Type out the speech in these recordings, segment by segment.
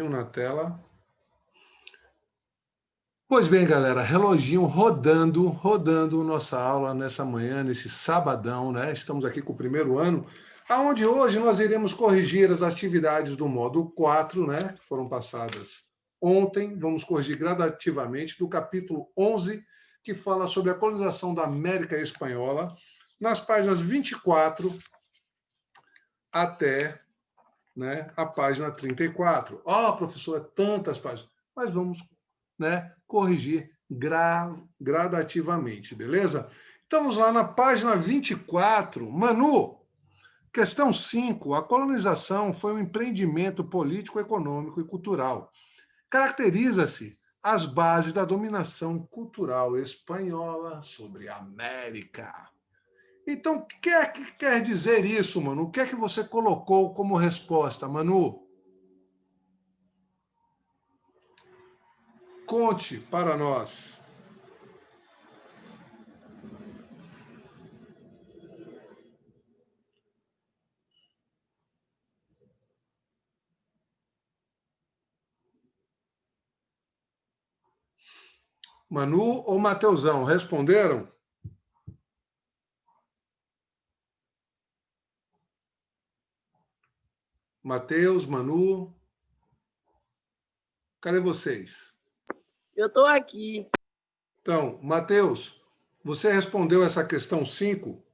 Na tela. Pois bem, galera, reloginho rodando nossa aula nessa manhã, nesse sabadão, né? Estamos aqui com o primeiro ano, aonde hoje nós iremos corrigir as atividades do módulo 4, né? Que foram passadas ontem. Vamos corrigir gradativamente do capítulo 11, que fala sobre a colonização da América Espanhola, nas páginas 24 até, né, a página 34. Professor, é tantas páginas. Mas vamos, né, corrigir gradativamente, beleza? Estamos lá na página 24. Manu, questão 5. A colonização foi um empreendimento político, econômico e cultural. Caracteriza-se as bases da dominação cultural espanhola sobre a América. Então, o que é que quer dizer isso, Manu? O que é que você colocou como resposta, Manu? Conte para nós. Manu ou Mateusão, responderam? Mateus, Manu, cadê vocês? Eu estou aqui. Então, Mateus, você respondeu essa questão 5?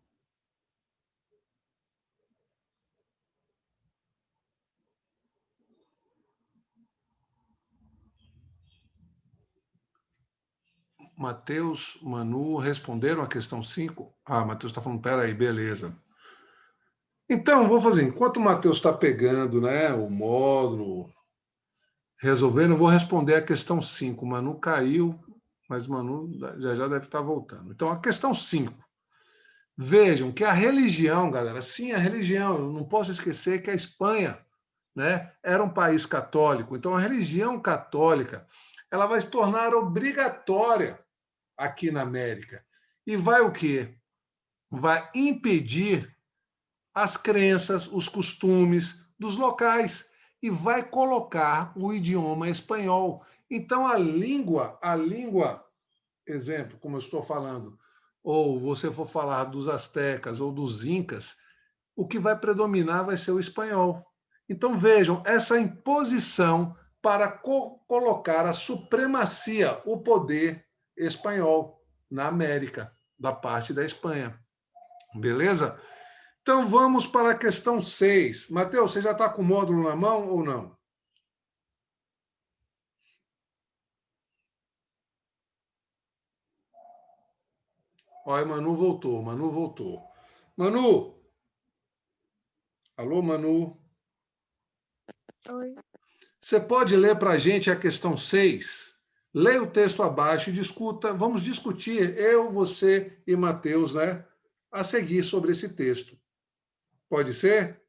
Mateus, Manu, responderam a questão 5? Mateus está falando, peraí, beleza. Então, vou fazer, enquanto o Mateus está pegando, né, o módulo, resolvendo, eu vou responder a questão 5. Manu caiu, mas Manu já deve estar voltando. Então, a questão 5. Vejam que a religião, galera, sim, a religião, eu não posso esquecer que a Espanha, né, era um país católico. Então, a religião católica, ela vai se tornar obrigatória aqui na América. E vai o quê? Vai impedir as crenças, os costumes dos locais e vai colocar o idioma espanhol. Então, a língua, exemplo, como eu estou falando, ou você for falar dos astecas ou dos incas, o que vai predominar vai ser o espanhol. Então, vejam, essa imposição para colocar a supremacia, o poder espanhol na América, da parte da Espanha. Beleza? Então, vamos para a questão 6. Mateus, você já está com o módulo na mão ou não? Olha, Manu voltou. Manu! Alô, Manu? Oi. Você pode ler para a gente a questão 6? Leia o texto abaixo e discuta. Vamos discutir, eu, você e Mateus, né? A seguir sobre esse texto. Pode ser?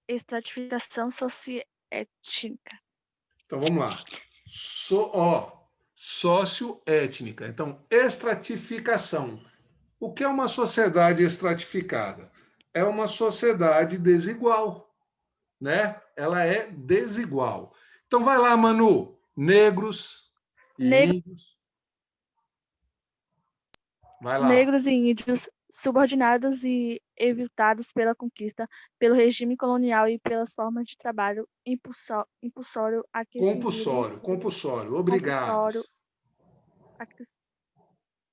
Estratificação socioétnica. Então, vamos lá. Socioétnica. Então, estratificação. O que é uma sociedade estratificada? É uma sociedade desigual, né? Ela é desigual. Então, vai lá, Manu. Negros e índios. Vai lá. Negros e índios subordinados e evitados pela conquista, pelo regime colonial e pelas formas de trabalho impulsório a que Compulsório. Obrigados. a que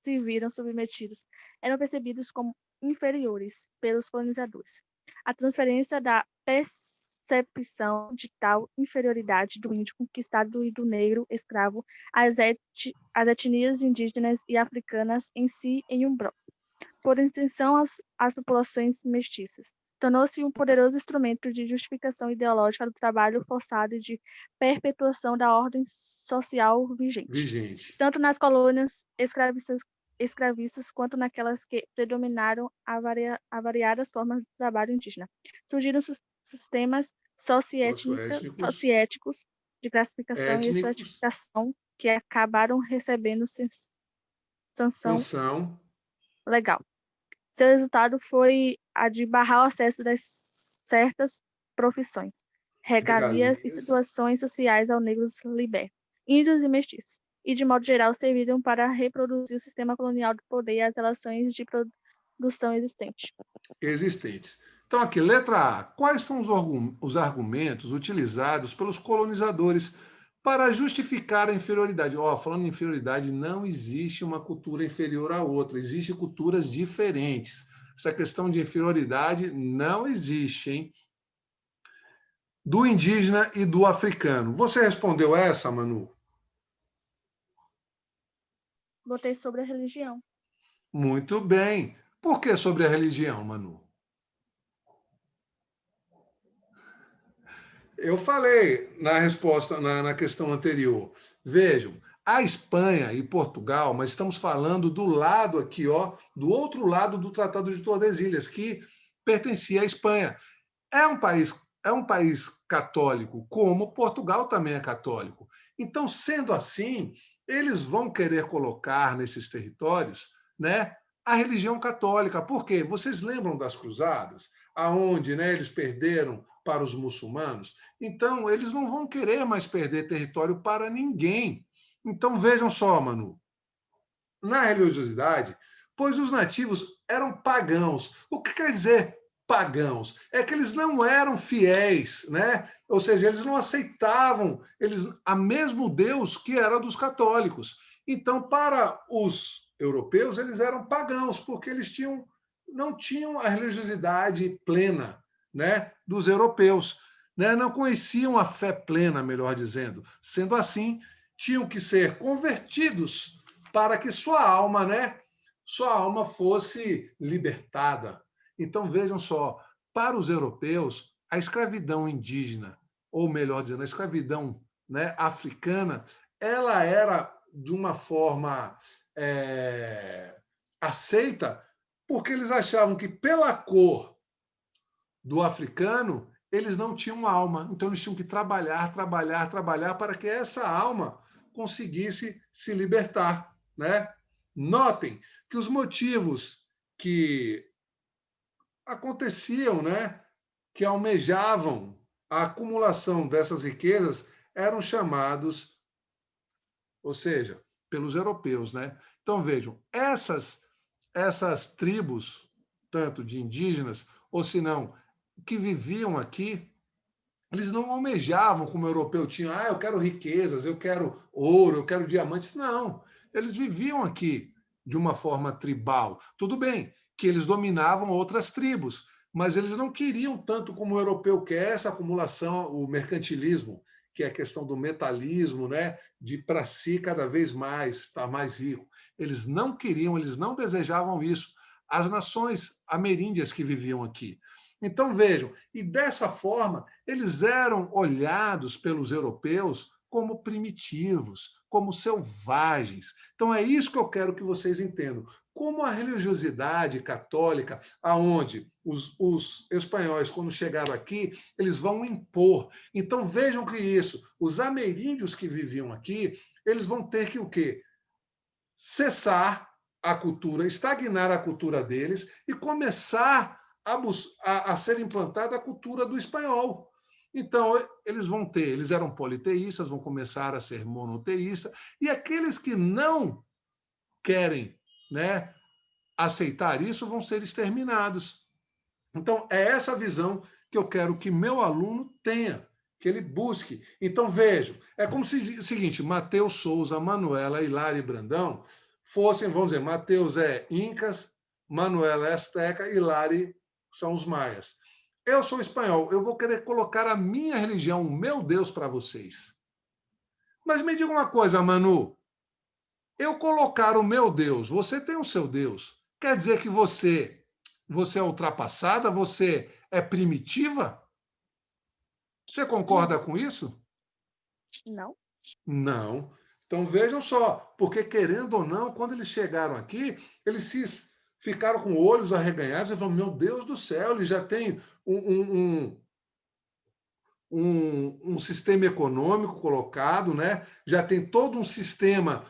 se viram submetidos, eram percebidos como inferiores pelos colonizadores. A transferência da percepção de tal inferioridade do índio conquistado e do negro escravo às etnias indígenas e africanas em si em um bloco, por extensão às populações mestiças, tornou-se um poderoso instrumento de justificação ideológica do trabalho forçado e de perpetuação da ordem social vigente. Tanto nas colônias escravistas quanto naquelas que predominaram a variadas formas de trabalho indígena. Surgiram sistemas socioéticos de classificação e estratificação que acabaram recebendo sanção legal. Seu resultado foi a de barrar o acesso de certas profissões, regalias e Regalias. situações sociais aos negros libertos, índios e mestiços, e, de modo geral, serviram para reproduzir o sistema colonial do poder e as relações de produção existentes. Existentes. Então, aqui, letra A. Quais são os argumentos utilizados pelos colonizadores para justificar a inferioridade? Falando em inferioridade, não existe uma cultura inferior à outra, existem culturas diferentes. Essa questão de inferioridade não existe, hein? Do indígena e do africano. Você respondeu essa, Manu? Botei sobre a religião. Muito bem. Por que sobre a religião, Manu? Eu falei na resposta, na questão anterior. Vejam, a Espanha e Portugal, mas estamos falando do lado aqui, do outro lado do Tratado de Tordesilhas, que pertencia à Espanha. É um país católico, como Portugal também é católico. Então, sendo assim, eles vão querer colocar nesses territórios, né, a religião católica. Por quê? Vocês lembram das cruzadas, aonde, né, eles perderam para os muçulmanos? Então, eles não vão querer mais perder território para ninguém. Então, vejam só, Manu, na religiosidade, pois os nativos eram pagãos. O que quer dizer pagãos? É que eles não eram fiéis, né? Ou seja, eles não aceitavam a mesmo Deus que era dos católicos. Então, para os europeus, eles eram pagãos, porque eles não tinham a religiosidade plena, né, dos europeus, né? Não conheciam a fé plena, melhor dizendo. Sendo assim, tinham que ser convertidos para que sua alma fosse libertada. Então, vejam só, para os europeus, a escravidão indígena, ou melhor dizendo, a escravidão, né, africana, ela era de uma forma aceita, porque eles achavam que pela cor do africano, eles não tinham alma. Então, eles tinham que trabalhar para que essa alma conseguisse se libertar, né? Notem que os motivos que aconteciam, né, que almejavam a acumulação dessas riquezas, eram chamados, ou seja, pelos europeus, né? Então vejam, essas tribos, tanto de indígenas, ou se não, que viviam aqui, eles não almejavam como o europeu tinha, eu quero riquezas, eu quero ouro, eu quero diamantes. Não, eles viviam aqui de uma forma tribal. Tudo bem que eles dominavam outras tribos, mas eles não queriam tanto como o europeu quer essa acumulação, o mercantilismo, que é a questão do metalismo, né? De para si cada vez mais, estar mais rico. Eles não queriam, eles não desejavam isso. As nações ameríndias que viviam aqui. Então, vejam, e dessa forma, eles eram olhados pelos europeus como primitivos, como selvagens. Então, é isso que eu quero que vocês entendam. Como a religiosidade católica, aonde os espanhóis, quando chegaram aqui, eles vão impor. Então, vejam que isso, os ameríndios que viviam aqui, eles vão ter que o quê? Cessar a cultura, estagnar a cultura deles e começar a ser implantada a cultura do espanhol. Então, eles eram politeístas, vão começar a ser monoteístas, e aqueles que não querem, né, aceitar isso vão ser exterminados. Então, é essa visão que eu quero que meu aluno tenha, que ele busque. Então, vejam, é como se o seguinte, Matheus Souza, Manuela, Hilário e Brandão fossem, vamos dizer, Matheus é Incas, Manuela é Azteca, Hilário são os maias. Eu sou espanhol, eu vou querer colocar a minha religião, o meu Deus para vocês. Mas me diga uma coisa, Manu, eu colocar o meu Deus, você tem o seu Deus, quer dizer que você é ultrapassada, você é primitiva? Você concorda com isso? Não. Não. Então vejam só, porque querendo ou não, quando eles chegaram aqui, eles ficaram com olhos arreganhados e falaram: meu Deus do céu, ele já tem um sistema econômico colocado, né? Já tem todo um sistema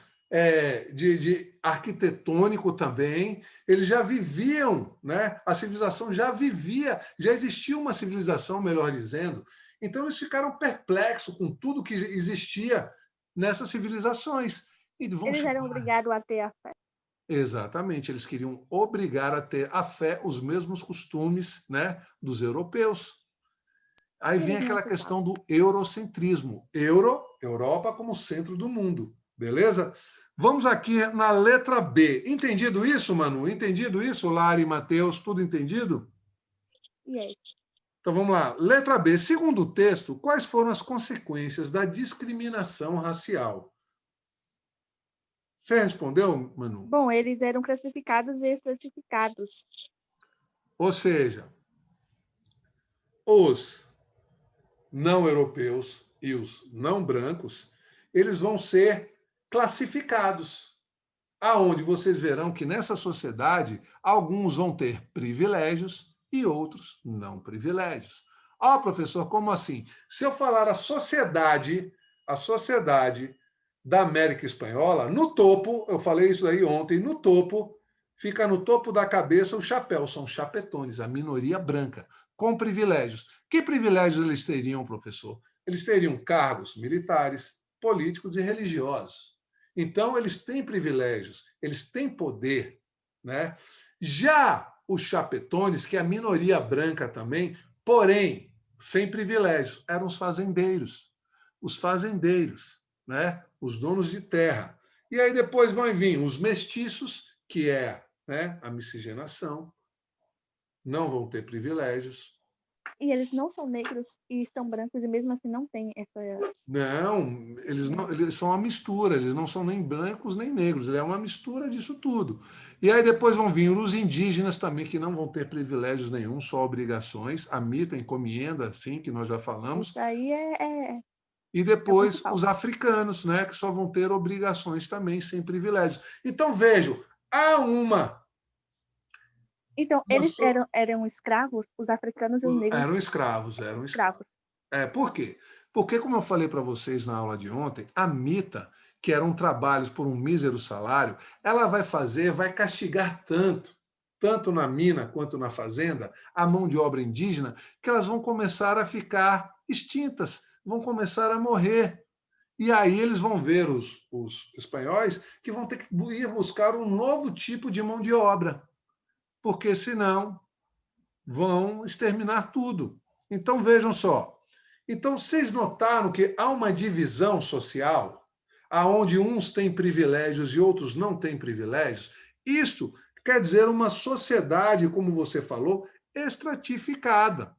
de arquitetônico também. Eles já viviam, né? A civilização já vivia, já existia uma civilização, melhor dizendo. Então, eles ficaram perplexos com tudo que existia nessas civilizações. E vão Eles eram chegar... obrigados a ter a fé. Exatamente, eles queriam obrigar a ter a fé, os mesmos costumes, né, dos europeus. Aí vem Eles não aquela aceitavam. questão do eurocentrismo. Europa como centro do mundo, beleza? Vamos aqui na letra B. Entendido isso, Manu? Entendido isso, Lari e Matheus? Tudo entendido? Yes. Então vamos lá. Letra B. Segundo o texto, quais foram as consequências da discriminação racial? Você respondeu, Manu? Bom, eles eram classificados e estratificados. Ou seja, os não europeus e os não brancos, eles vão ser classificados, aonde vocês verão que nessa sociedade alguns vão ter privilégios e outros não privilégios. Ah, professor, como assim? Se eu falar a sociedade da América Espanhola, no topo, eu falei isso aí ontem, no topo, fica no topo da cabeça o chapéu, são chapetones, a minoria branca, com privilégios. Que privilégios eles teriam, professor? Eles teriam cargos militares, políticos e religiosos. Então, eles têm privilégios, eles têm poder, né? Já os chapetones, que é a minoria branca também, porém, sem privilégios, eram os fazendeiros. Os fazendeiros, né? Os donos de terra. E aí depois vão vir os mestiços, que é, né, a miscigenação, não vão ter privilégios. E eles não são negros e estão brancos e mesmo assim não tem essa... Não, eles são uma mistura, eles não são nem brancos nem negros, é uma mistura disso tudo. E aí depois vão vir os indígenas também, que não vão ter privilégios nenhum, só obrigações, a mita, encomienda, assim, que nós já falamos. Isso aí E depois os africanos, né, que só vão ter obrigações também, sem privilégios. Então, vejam, há uma... Então, eles eram escravos, os africanos e os negros Eram escravos. escravos. Por quê? Porque, como eu falei para vocês na aula de ontem, a mita, que eram trabalhos por um mísero salário, ela vai castigar tanto na mina quanto na fazenda, a mão de obra indígena, que elas vão começar a ficar extintas, vão começar a morrer. E aí eles vão ver, os espanhóis, que vão ter que ir buscar um novo tipo de mão de obra, porque senão vão exterminar tudo. Então, vejam só. Então, vocês notaram que há uma divisão social, aonde uns têm privilégios e outros não têm privilégios? Isso quer dizer uma sociedade, como você falou, estratificada.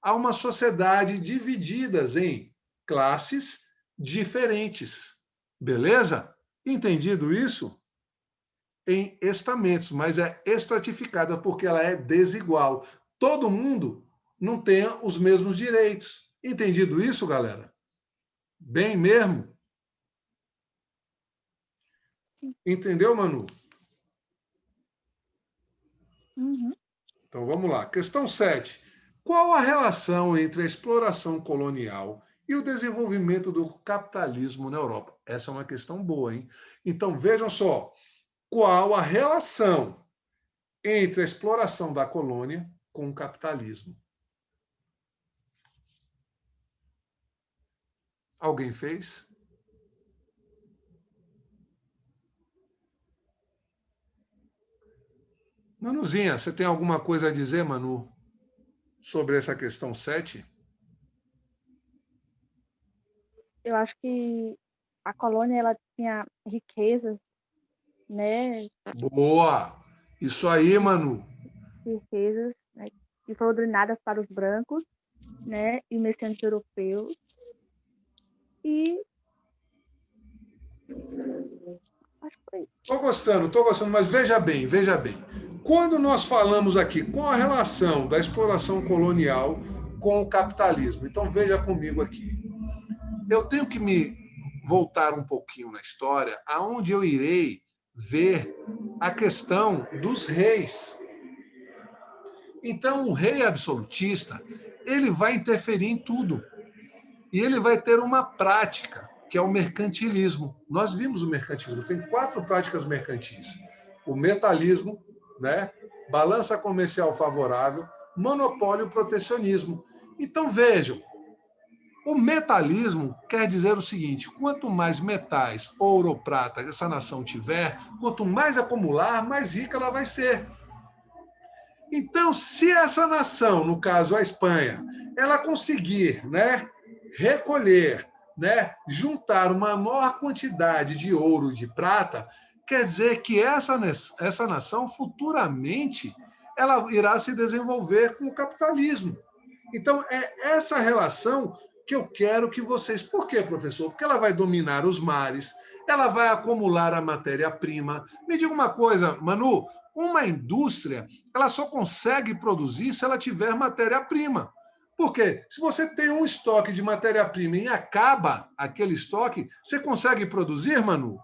Há uma sociedade dividida em classes diferentes. Beleza? Entendido isso? Em estamentos, mas é estratificada porque ela é desigual. Todo mundo não tem os mesmos direitos. Entendido isso, galera? Bem mesmo? Sim. Entendeu, Manu? Uhum. Então vamos lá. Questão 7. Qual a relação entre a exploração colonial e o desenvolvimento do capitalismo na Europa? Essa é uma questão boa, hein? Então vejam só. Qual a relação entre a exploração da colônia com o capitalismo? Alguém fez? Manuzinha, você tem alguma coisa a dizer, Manu, sobre essa questão 7? Eu acho que a colônia ela tinha riquezas, né? Boa! Isso aí, Manu. Riquezas, né? Que foram drenadas para os brancos, né? E mercantes europeus. E acho que foi isso. Estou gostando, mas veja bem. Quando nós falamos aqui, qual a relação da exploração colonial com o capitalismo? Então veja comigo aqui. Eu tenho que me voltar um pouquinho na história, aonde eu irei ver a questão dos reis. Então, o rei absolutista, ele vai interferir em tudo. E ele vai ter uma prática que é o mercantilismo. Nós vimos o mercantilismo, tem 4 práticas mercantis. O metalismo, né? Balança comercial favorável, monopólio e protecionismo. Então, vejam, o metalismo quer dizer o seguinte: quanto mais metais, ouro ou prata essa nação tiver, quanto mais acumular, mais rica ela vai ser. Então, se essa nação, no caso a Espanha, ela conseguir, né, recolher, né, juntar uma maior quantidade de ouro e de prata, quer dizer que essa nação futuramente ela irá se desenvolver com o capitalismo. Então, é essa relação que eu quero que vocês... Por quê, professor? Porque ela vai dominar os mares, ela vai acumular a matéria-prima. Me diga uma coisa, Manu, uma indústria ela só consegue produzir se ela tiver matéria-prima. Por quê? Se você tem um estoque de matéria-prima e acaba aquele estoque, você consegue produzir, Manu?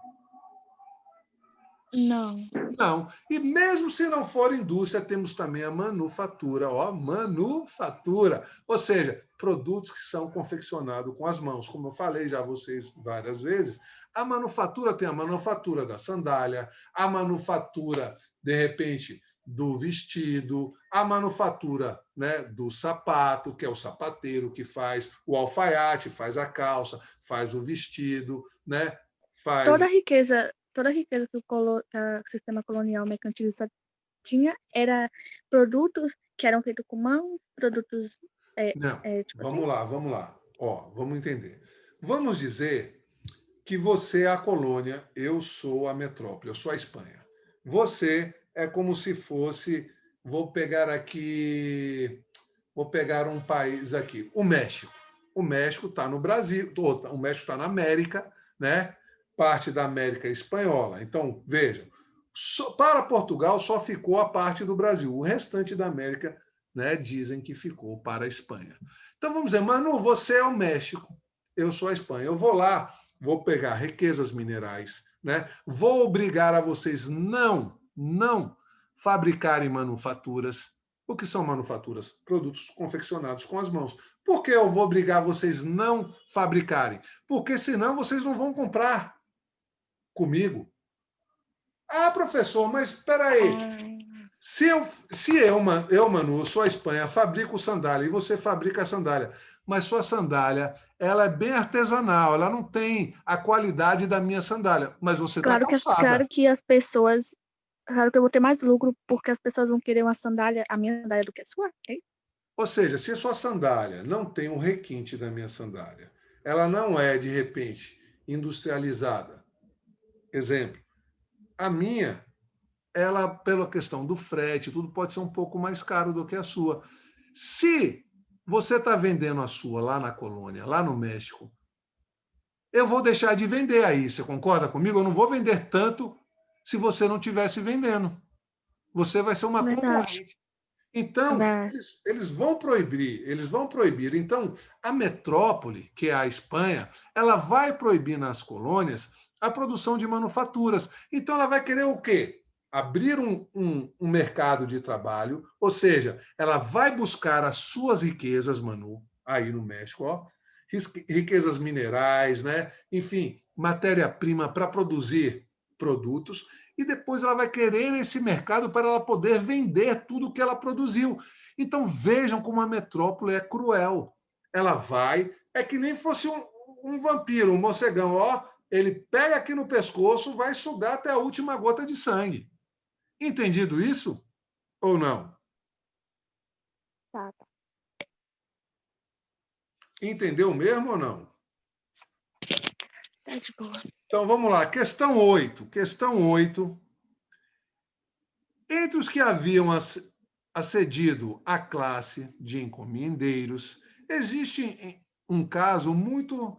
Não. Não. E mesmo se não for indústria, temos também a manufatura, ó, manufatura, ou seja, produtos que são confeccionados com as mãos. Como eu falei já a vocês várias vezes, a manufatura tem a manufatura da sandália, a manufatura, de repente, do vestido, a manufatura, né, do sapato, que é o sapateiro que faz o alfaiate, faz a calça, faz o vestido, né, faz... Toda a riqueza que o sistema colonial mercantilista tinha era produtos que eram feitos com mãos, produtos Não, tipo assim. vamos lá. Ó, vamos entender. Vamos dizer que você é a colônia, eu sou a metrópole, eu sou a Espanha. Você é como se fosse, vou pegar um país aqui, o México. O México está no Brasil, o México está na América, né? Parte da América espanhola. Então, vejam, para Portugal só ficou a parte do Brasil, o restante da América, né, dizem que ficou para a Espanha. Então vamos dizer, Manu, você é o México, eu sou a Espanha. Eu vou lá, vou pegar riquezas minerais, né? Vou obrigar a vocês não fabricarem manufaturas. O que são manufaturas? Produtos confeccionados com as mãos. Por que eu vou obrigar vocês não fabricarem? Porque senão vocês não vão comprar comigo. Ah, professor, mas espera aí. Se eu, Manu, sou a Espanha, fabrico sandália e você fabrica a sandália, mas sua sandália ela é bem artesanal, ela não tem a qualidade da minha sandália, mas você está calçada. Claro que eu vou ter mais lucro porque as pessoas vão querer a minha sandália do que a sua, ok? Ou seja, se a sua sandália não tem o requinte da minha sandália, ela não é, de repente, industrializada. Exemplo, a minha, ela, pela questão do frete, tudo pode ser um pouco mais caro do que a sua. Se você está vendendo a sua lá na colônia, lá no México, eu vou deixar de vender aí. Você concorda comigo? Eu não vou vender tanto se você não estivesse vendendo. Você vai ser uma concorrente. Então, eles vão proibir. Então, a metrópole, que é a Espanha, ela vai proibir nas colônias a produção de manufaturas. Então, ela vai querer o quê? Abrir um mercado de trabalho, ou seja, ela vai buscar as suas riquezas, Manu, aí no México, ó, riquezas minerais, né? Enfim, matéria-prima para produzir produtos, e depois ela vai querer esse mercado para ela poder vender tudo que ela produziu. Então vejam como a metrópole é cruel. Ela vai, é que nem fosse um vampiro, um morcegão, ó, ele pega aqui no pescoço, vai sugar até a última gota de sangue. Entendido isso? Ou não? Tá. Entendeu mesmo ou não? Tá de boa. Então vamos lá, questão 8. Questão 8. Entre os que haviam acedido à classe de encomendeiros, existe um caso muito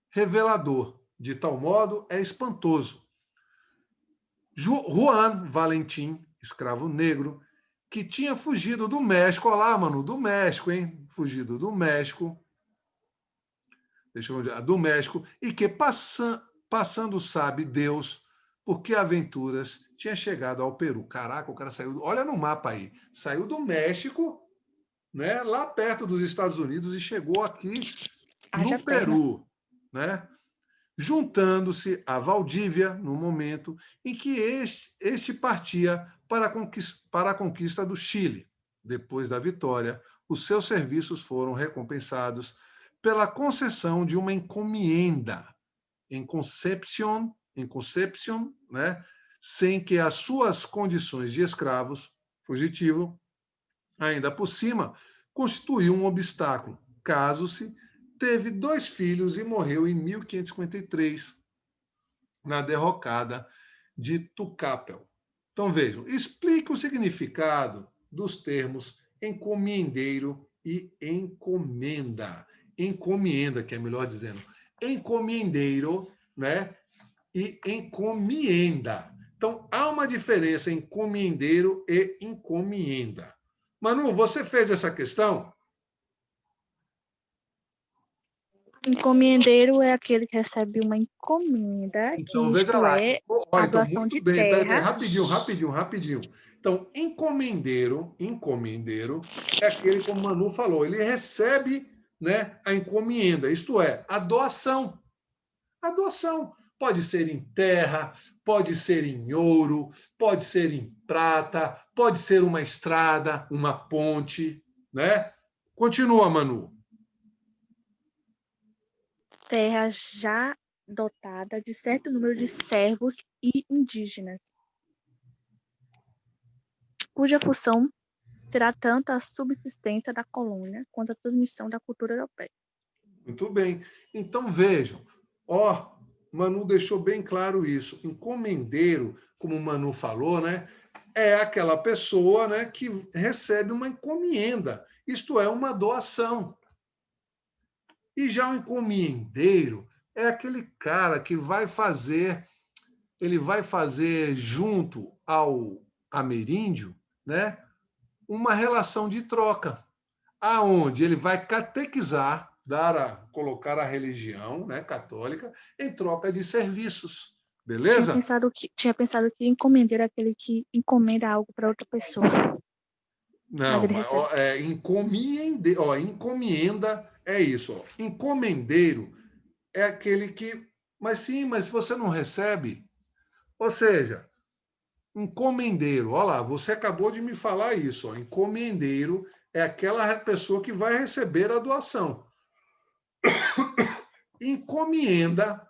revelador, de tal modo é espantoso. Juan Valentim, escravo negro, que tinha fugido do México, olha lá, mano, do México, hein? Fugido do México, do México, e que passando sabe Deus por que aventuras tinha chegado ao Peru. Caraca, o cara saiu, olha no mapa aí, saiu do México, né, lá perto dos Estados Unidos e chegou aqui no Peru, né? juntando-se a Valdívia no momento em que este partia para a conquista do Chile. Depois da vitória, os seus serviços foram recompensados pela concessão de uma encomienda em Concepción, né, sem que as suas condições de escravos fugitivo, ainda por cima, constituiu um obstáculo. Casou-se, teve 2 filhos e morreu em 1553, na derrocada de Tucapel. Então, vejam, explique o significado dos termos encomendeiro e encomenda. Encomienda, que é melhor dizendo. Encomendeiro, né? E encomienda. Então, há uma diferença em encomendeiro e encomienda. Manu, você fez essa questão? Encomendeiro é aquele que recebe uma encomenda, Então, que veja isto lá. é Ó, a então, doação muito de bem. Peraí, terra. rapidinho. Então, encomendeiro é aquele, como o Manu falou, ele recebe, né, a encomenda, isto é, a doação. A doação pode ser em terra, pode ser em ouro, pode ser em prata, pode ser uma estrada, uma ponte, né? Continua, Manu. Terra já dotada de certo número de servos e indígenas, cuja função será tanto a subsistência da colônia quanto a transmissão da cultura europeia. Muito bem. Então, vejam. Ó, Manu deixou bem claro isso. Encomendeiro, como o Manu falou, né? É aquela pessoa, né, que recebe uma encomenda, isto é, uma doação. E já o encomendeiro é aquele cara que ele vai fazer junto ao ameríndio, né, uma relação de troca, aonde ele vai catequizar, colocar a religião, né, católica em troca de serviços. Tinha Beleza? pensado que encomendeiro é aquele que encomenda algo para outra pessoa, mas Não, ele recebe. encomenda é isso. Ó. Encomendeiro é aquele que. Mas sim, mas se você não recebe, ou seja, encomendeiro, olha lá, você acabou de me falar isso. Ó, encomendeiro é aquela pessoa que vai receber a doação. Encomenda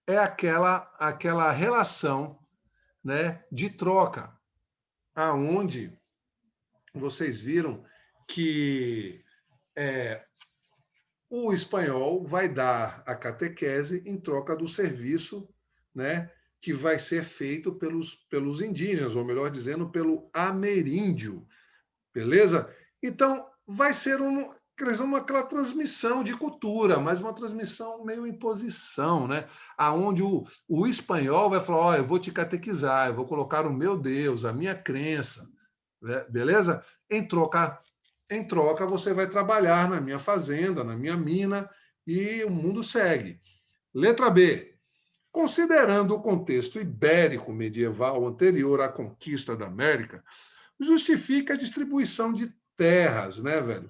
é aquela relação, né, de troca, aonde vocês viram que o espanhol vai dar a catequese em troca do serviço, né, que vai ser feito pelos indígenas, ou melhor dizendo, pelo ameríndio. Beleza? Então, vai ser aquela transmissão de cultura, mas uma transmissão meio imposição, né? Aonde o espanhol vai falar, eu vou te catequizar, eu vou colocar o meu Deus, a minha crença, né? Beleza? Em troca, você vai trabalhar na minha fazenda, na minha mina, e o mundo segue. Letra B. Considerando o contexto ibérico medieval anterior à conquista da América, justifica a distribuição de terras, né, velho,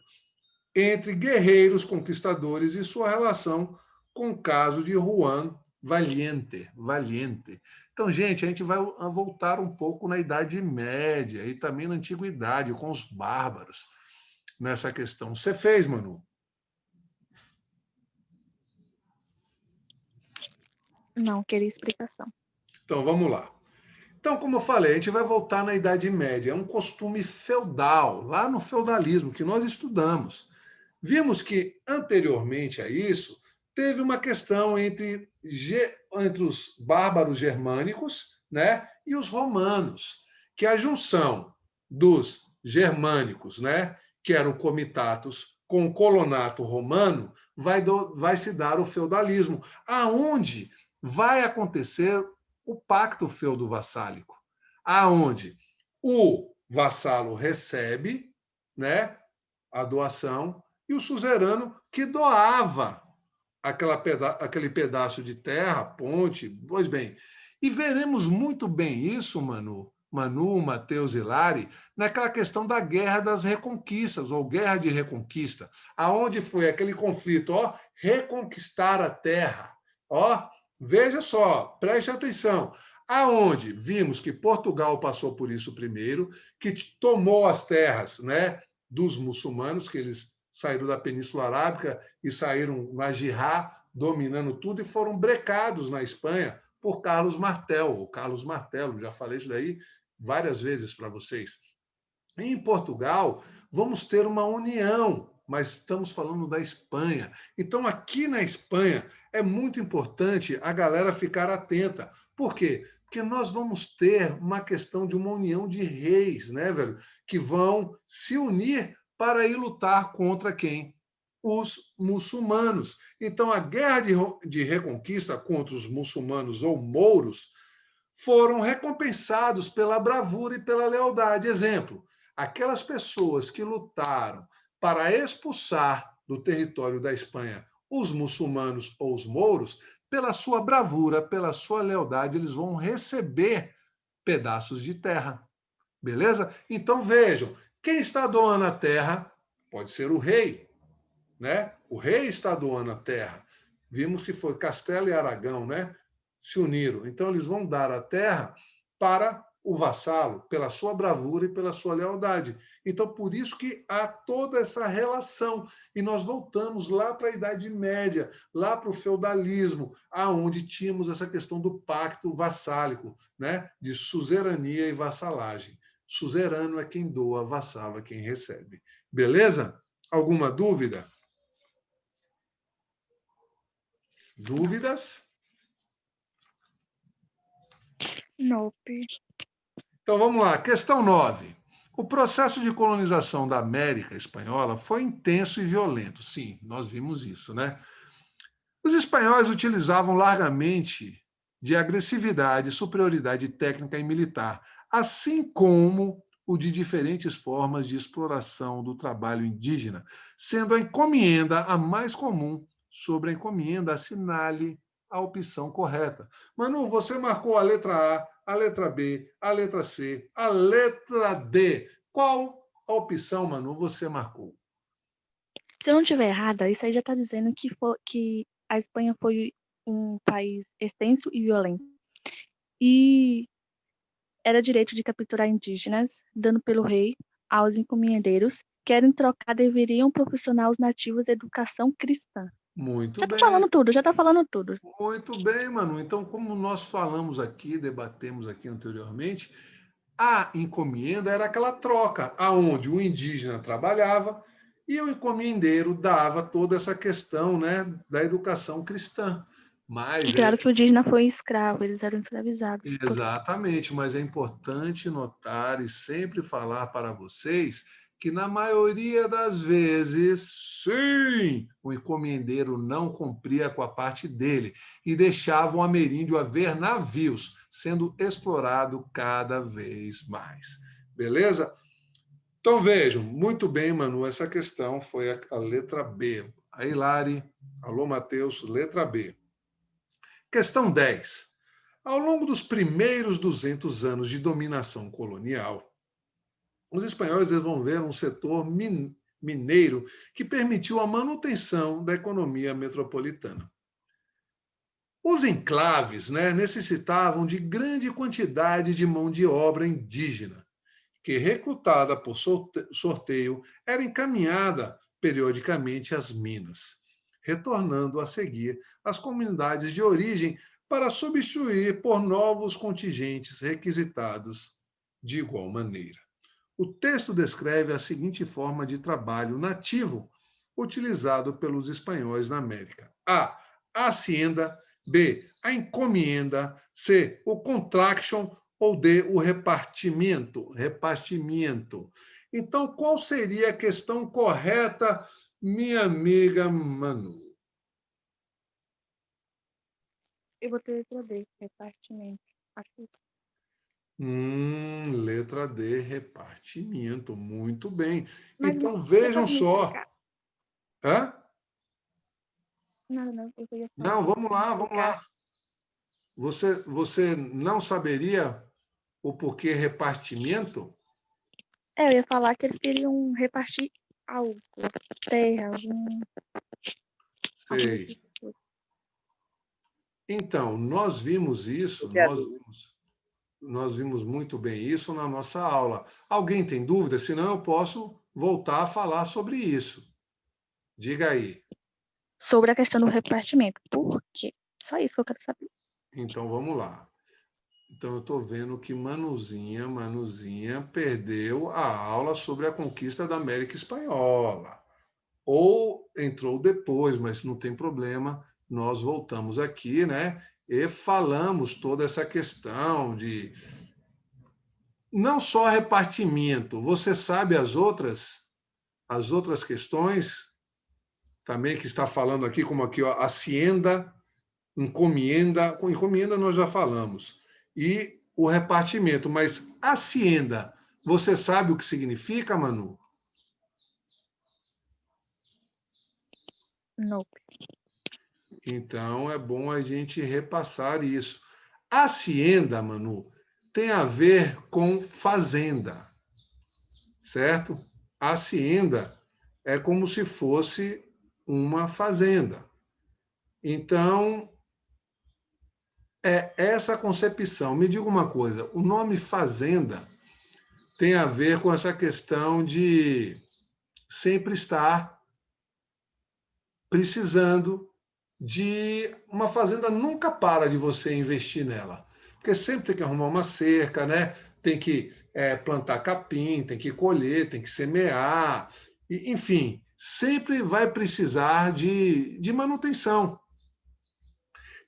entre guerreiros conquistadores e sua relação com o caso de Juan Valiente. Então, gente, a gente vai voltar um pouco na Idade Média e também na Antiguidade, com os bárbaros, nessa questão. Você fez, Manu? Não, queria explicação. Então, vamos lá. Então, como eu falei, a gente vai voltar na Idade Média. É um costume feudal, lá no feudalismo, que nós estudamos. Vimos que, anteriormente a isso, teve uma questão entre os bárbaros germânicos, né, e os romanos, que a junção dos germânicos, né, que eram comitatus, com o colonato romano, vai se dar o feudalismo, aonde vai acontecer o pacto feudo-vassálico, aonde o vassalo recebe, né, a doação, e o suzerano que doava aquele pedaço de terra, ponte, pois bem. E veremos muito bem isso, Manu, Manu, Matheus e Lari, naquela questão da Guerra das Reconquistas, ou Guerra de Reconquista, aonde foi aquele conflito, reconquistar a terra. Veja só, preste atenção, aonde vimos que Portugal passou por isso primeiro, que tomou as terras, né, dos muçulmanos, que eles saíram da Península Arábica e saíram na Jihad, dominando tudo, e foram brecados na Espanha por Carlos Martel, o Carlos Martelo, já falei isso daí várias vezes para vocês. Em Portugal, vamos ter uma união, mas estamos falando da Espanha. Então, aqui na Espanha, é muito importante a galera ficar atenta. Por quê? Porque nós vamos ter uma questão de uma união de reis, né, velho? Que vão se unir para ir lutar contra quem? Os muçulmanos. Então, a guerra de reconquista contra os muçulmanos ou mouros foram recompensados pela bravura e pela lealdade. Exemplo, aquelas pessoas que lutaram para expulsar do território da Espanha os muçulmanos ou os mouros, pela sua bravura, pela sua lealdade, eles vão receber pedaços de terra. Beleza? Então vejam, quem está doando a terra pode ser o rei, né? O rei está doando a terra. Vimos que foi Castelo e Aragão, né? Se uniram. Então, eles vão dar a terra para o vassalo, pela sua bravura e pela sua lealdade. Então, por isso que há toda essa relação. E nós voltamos lá para a Idade Média, lá para o feudalismo, aonde tínhamos essa questão do pacto vassálico, né? De suzerania e vassalagem. Suzerano é quem doa, vassalo é quem recebe. Beleza? Alguma dúvida? Dúvidas? Nope. Então vamos lá, questão 9. O processo de colonização da América espanhola foi intenso e violento. Sim, nós vimos isso, né? Os espanhóis utilizavam largamente de agressividade, superioridade técnica e militar, assim como o de diferentes formas de exploração do trabalho indígena, sendo a encomenda a mais comum. Sobre a encomenda, assinale a opção correta. Manu, você marcou a letra A letra B, a letra C, a letra D. Qual a opção, Manu, você marcou? Se eu não estiver errada, isso aí já está dizendo que a Espanha foi um país extenso e violento. E era direito de capturar indígenas, dando pelo rei aos encomendeiros, que em trocar deveriam proporcionar aos nativos educação cristã. Muito Já tá bem. falando tudo, já tá falando tudo. Muito bem, Manu. Então, como nós falamos aqui, debatemos aqui anteriormente, a encomenda era aquela troca, aonde o indígena trabalhava e o encomendeiro dava toda essa questão, né, da educação cristã. E Mas claro que o indígena foi escravo, eles eram escravizados. exatamente, mas é importante notar e sempre falar para vocês que, na maioria das vezes, sim, o encomendeiro não cumpria com a parte dele e deixava o ameríndio a ver navios sendo explorado cada vez mais. Beleza? Então vejam, muito bem, Manu, essa questão foi a letra B. Aí, Lari, alô, Matheus, letra B. Questão 10. Ao longo dos primeiros 200 anos de dominação colonial, os espanhóis desenvolveram um setor mineiro que permitiu a manutenção da economia metropolitana. Os enclaves, né, necessitavam de grande quantidade de mão de obra indígena, que, recrutada por sorteio, era encaminhada periodicamente às minas, retornando a seguir às comunidades de origem para substituir por novos contingentes requisitados de igual maneira. O texto descreve a seguinte forma de trabalho nativo utilizado pelos espanhóis na América: A. A hacienda. B. A encomenda. C. O contraction. Ou D. O repartimento. Repartimento. Então, qual seria a questão correta, minha amiga Manu? Eu vou ter letra D, repartimento. Acho que Letra D, repartimento. Muito bem. mas Então, você vejam pode me só. explicar? Hã? Não, eu ia falar. Não, vamos Você me lá, vamos lá. explicar? Você não saberia o porquê repartimento? Eu ia falar que eles queriam repartir algo, terra, algum Sei. tipo de coisa. Então, nós vimos isso, nós vimos muito bem isso na nossa aula. Alguém tem dúvida? Senão eu posso voltar a falar sobre isso. Diga aí. Sobre a questão do repartimento. Por quê? Só isso que eu quero saber. Então, vamos lá. Então, eu estou vendo que Manuzinha perdeu a aula sobre a conquista da América Espanhola. Ou entrou depois, mas não tem problema. Nós voltamos aqui, né? E falamos toda essa questão de não só repartimento. Você sabe as outras questões também que está falando aqui, como aqui, ó, hacienda, encomienda. Com encomienda nós já falamos. E o repartimento. Mas hacienda, você sabe o que significa, Manu? Não. Então, é bom a gente repassar isso. Hacienda, Manu, tem a ver com fazenda, certo? Hacienda é como se fosse uma fazenda. Então, é essa concepção. Me diga uma coisa, o nome fazenda tem a ver com essa questão de sempre estar precisando de uma fazenda, nunca para de você investir nela, porque sempre tem que arrumar uma cerca, né? Tem que plantar capim, tem que colher, tem que semear, enfim, sempre vai precisar de manutenção.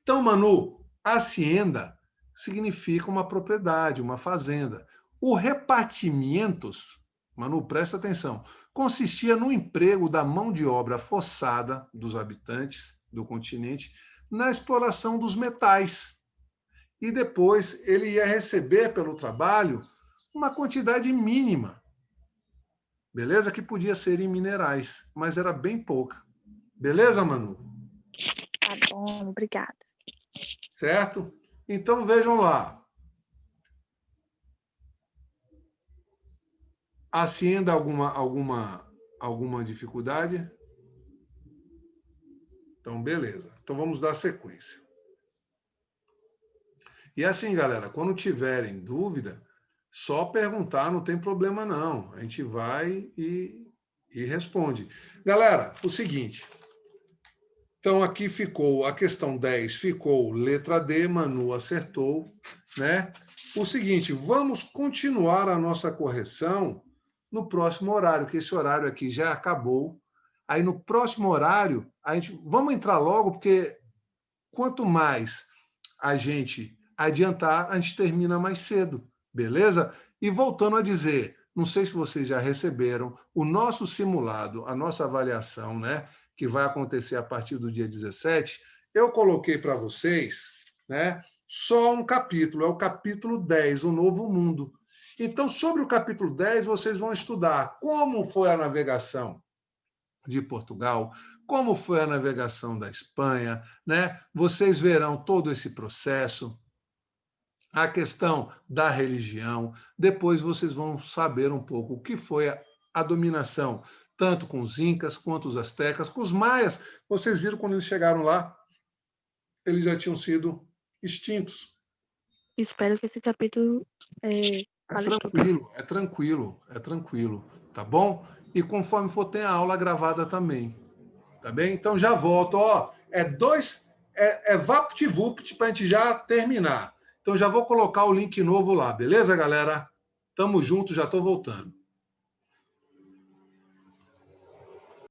Então, Manu, hacienda significa uma propriedade, uma fazenda. O repartimentos, Manu, presta atenção, consistia no emprego da mão de obra forçada dos habitantes do continente na exploração dos metais. E depois ele ia receber pelo trabalho uma quantidade mínima, beleza? Que podia ser em minerais, mas era bem pouca. Beleza, Manu? Tá bom, obrigada. Certo? Então vejam lá. Hacienda, alguma dificuldade? Então, beleza. Então, vamos dar sequência. E assim, galera, quando tiverem dúvida, só perguntar, não tem problema não. A gente vai e responde. Galera, o seguinte. Então, aqui ficou, a questão 10 ficou letra D, Manu acertou, né? O seguinte, vamos continuar a nossa correção no próximo horário, que esse horário aqui já acabou. Aí, no próximo horário, vamos entrar logo, porque quanto mais a gente adiantar, a gente termina mais cedo, beleza? E voltando a dizer, não sei se vocês já receberam o nosso simulado, a nossa avaliação, né, que vai acontecer a partir do dia 17, eu coloquei para vocês, né, só um capítulo, é o capítulo 10, o Novo Mundo. Então, sobre o capítulo 10, vocês vão estudar como foi a navegação de Portugal, como foi a navegação da Espanha, né? Vocês verão todo esse processo, a questão da religião, depois vocês vão saber um pouco o que foi a dominação, tanto com os incas quanto os astecas, com os maias. Vocês viram quando eles chegaram lá, eles já tinham sido extintos. Espero que esse capítulo É tranquilo, tá bom? E conforme for, tem a aula gravada também, tá bem? Então já volto, ó, VaptVupt para a gente já terminar. Então já vou colocar o link novo lá, beleza, galera? Tamo junto, já estou voltando.